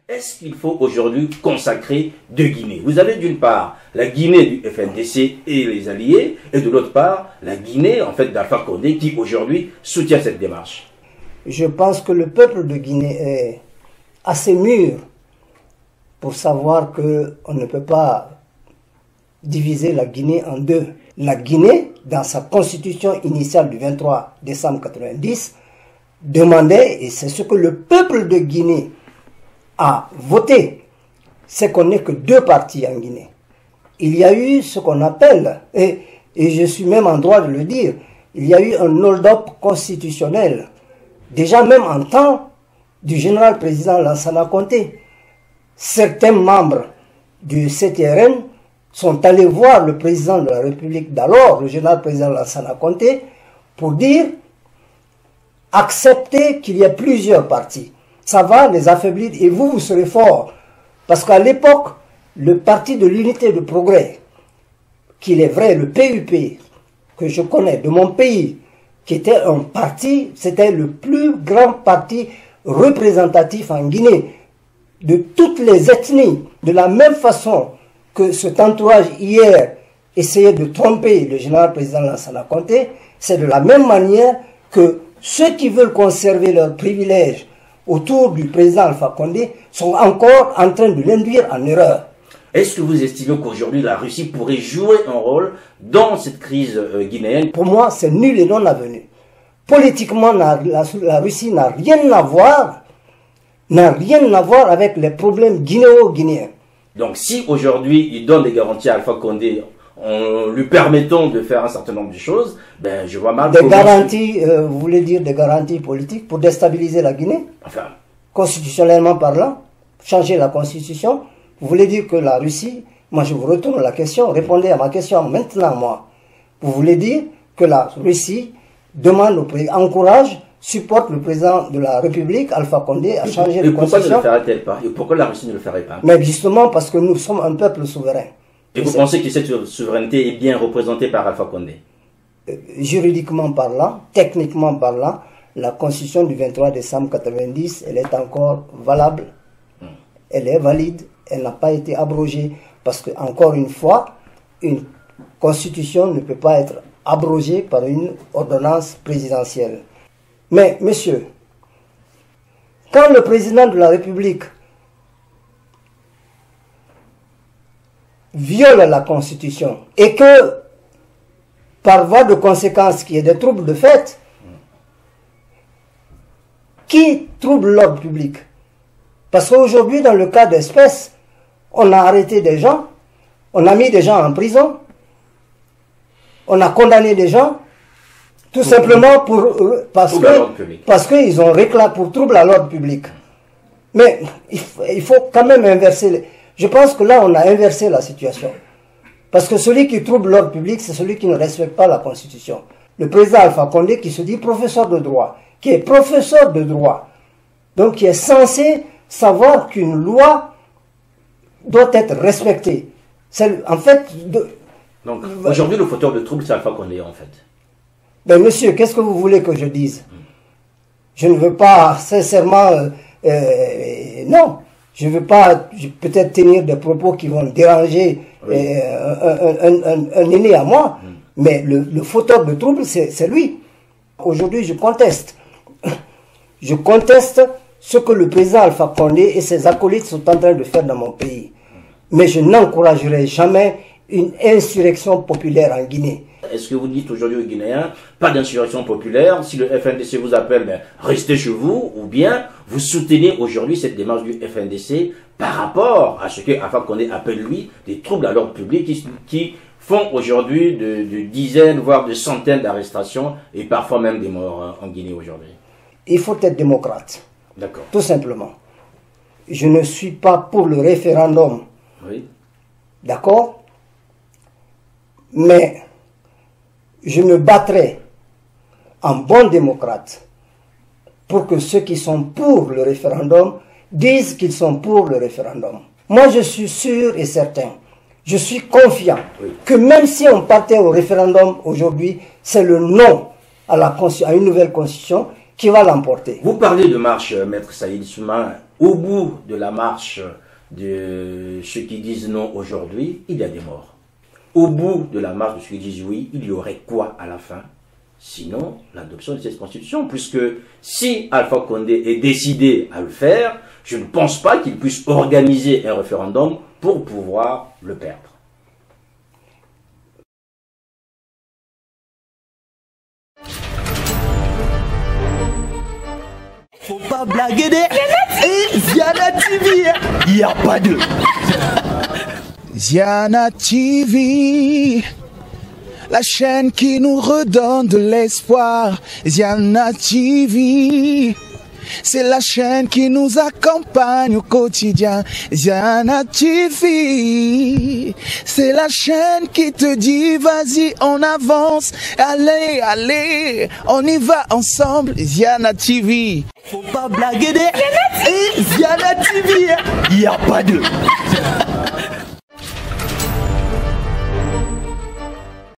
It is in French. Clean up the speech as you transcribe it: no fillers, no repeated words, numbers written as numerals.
Est-ce qu'il faut aujourd'hui consacrer deux Guinées? Vous avez d'une part la Guinée du FNDC et les alliés, et de l'autre part la Guinée en fait d'Alpha Condé qui aujourd'hui soutient cette démarche. Je pense que le peuple de Guinée est assez mûr pour savoir qu'on ne peut pas diviser la Guinée en deux. La Guinée, dans sa constitution initiale du 23 décembre 1990, demandait, et c'est ce que le peuple de Guinée a voté, c'est qu'on n'est que deux partis en Guinée. Il y a eu ce qu'on appelle, et je suis même en droit de le dire, il y a eu un hold-up constitutionnel, déjà même en temps du général président Lansana Conté. Certains membres du CTRN sont allés voir le président de la République d'alors, le général président Lansana Conté, pour dire acceptez qu'il y ait plusieurs partis. Ça va les affaiblir et vous serez forts. Parce qu'à l'époque, le parti de l'unité de progrès, qu'il est vrai, le PUP, que je connais de mon pays, qui était un parti, c'était le plus grand parti représentatif en Guinée, de toutes les ethnies, de la même façon que cet entourage hier essayait de tromper le général président Lansana Conté, c'est de la même manière que ceux qui veulent conserver leurs privilèges autour du président Alpha Condé sont encore en train de l'induire en erreur. Est-ce que vous estimez qu'aujourd'hui la Russie pourrait jouer un rôle dans cette crise guinéenne? Pour moi, c'est nul et non avenu. Politiquement, la Russie n'a rien à voir avec les problèmes guinéo-guinéens. Donc si aujourd'hui il donne des garanties à Alpha Condé en lui permettant de faire un certain nombre de choses, ben je vois mal... Des garanties, vous voulez dire des garanties politiques pour déstabiliser la Guinée? Enfin... Constitutionnellement parlant, changer la constitution, vous voulez dire que la Russie, moi je vous retourne la question, répondez à ma question maintenant moi. Vous voulez dire que la Russie demande au président, encourage, supporte le président de la République, Alpha Condé, à changer la constitution? Pourquoi ne le ferait-elle pas? Et pourquoi la Russie ne le ferait pas? Mais justement parce que nous sommes un peuple souverain. Et vous pensez que cette souveraineté est bien représentée par Alpha Condé? Juridiquement parlant, techniquement parlant, la constitution du 23 décembre 1990, elle est encore valable. Elle est valide, elle n'a pas été abrogée. Parce que, encore une fois, une constitution ne peut pas être abrogée par une ordonnance présidentielle. Mais, monsieur, quand le président de la République viole la Constitution et que, par voie de conséquence, qu'il y ait des troubles de fait, qui trouble l'ordre public? Parce qu'aujourd'hui, dans le cas d'espèce, on a arrêté des gens, on a mis des gens en prison, on a condamné des gens, tout simplement parce qu'ils ont réclamé pour trouble à l'ordre public. Mais il faut quand même inverser. Je pense que là, on a inversé la situation. Parce que celui qui trouble l'ordre public, c'est celui qui ne respecte pas la Constitution. Le président Alpha Condé, qui se dit professeur de droit, qui est professeur de droit, donc qui est censé savoir qu'une loi doit être respectée. En fait... Donc, aujourd'hui, le fauteur de trouble, c'est Alpha Condé, en fait. Ben, monsieur, qu'est-ce que vous voulez que je dise? Je ne veux pas, sincèrement... non. Je ne veux pas peut-être tenir des propos qui vont déranger un aîné à moi, mais le fauteur de trouble, c'est lui. Aujourd'hui, je conteste. Je conteste ce que le président Alpha Condé et ses acolytes sont en train de faire dans mon pays. Mais je n'encouragerai jamais une insurrection populaire en Guinée. Est-ce que vous dites aujourd'hui aux Guinéens, pas d'insurrection populaire, si le FNDC vous appelle, ben, restez chez vous, ou bien vous soutenez aujourd'hui cette démarche du FNDC par rapport à ce que Alpha Condé appelle lui des troubles à l'ordre public qui font aujourd'hui de dizaines, voire de centaines d'arrestations et parfois même des morts en Guinée aujourd'hui? Il faut être démocrate. D'accord. Tout simplement. Je ne suis pas pour le référendum. Oui. D'accord? Mais je me battrai en bon démocrate pour que ceux qui sont pour le référendum disent qu'ils sont pour le référendum. Moi, je suis sûr et certain, je suis confiant que même si on partait au référendum aujourd'hui, c'est le non à une nouvelle constitution qui va l'emporter. Vous parlez de marche, Maître Saïd Souma. Au bout de la marche de ceux qui disent non aujourd'hui, il y a des morts. Au bout de la marche de ceux qui disent oui, il y aurait quoi à la fin? Sinon, l'adoption de cette constitution, puisque si Alpha Condé est décidé à le faire, je ne pense pas qu'il puisse organiser un référendum pour pouvoir le perdre. Faut pas blaguer des Ziana TV, y a pas de Ziana TV, la chaîne qui nous redonne de l'espoir. Ziana TV, c'est la chaîne qui nous accompagne au quotidien. Ziana TV, c'est la chaîne qui te dit vas-y on avance, allez, allez, on y va ensemble. Ziana TV, faut pas blaguer des Ziana TV, y a pas de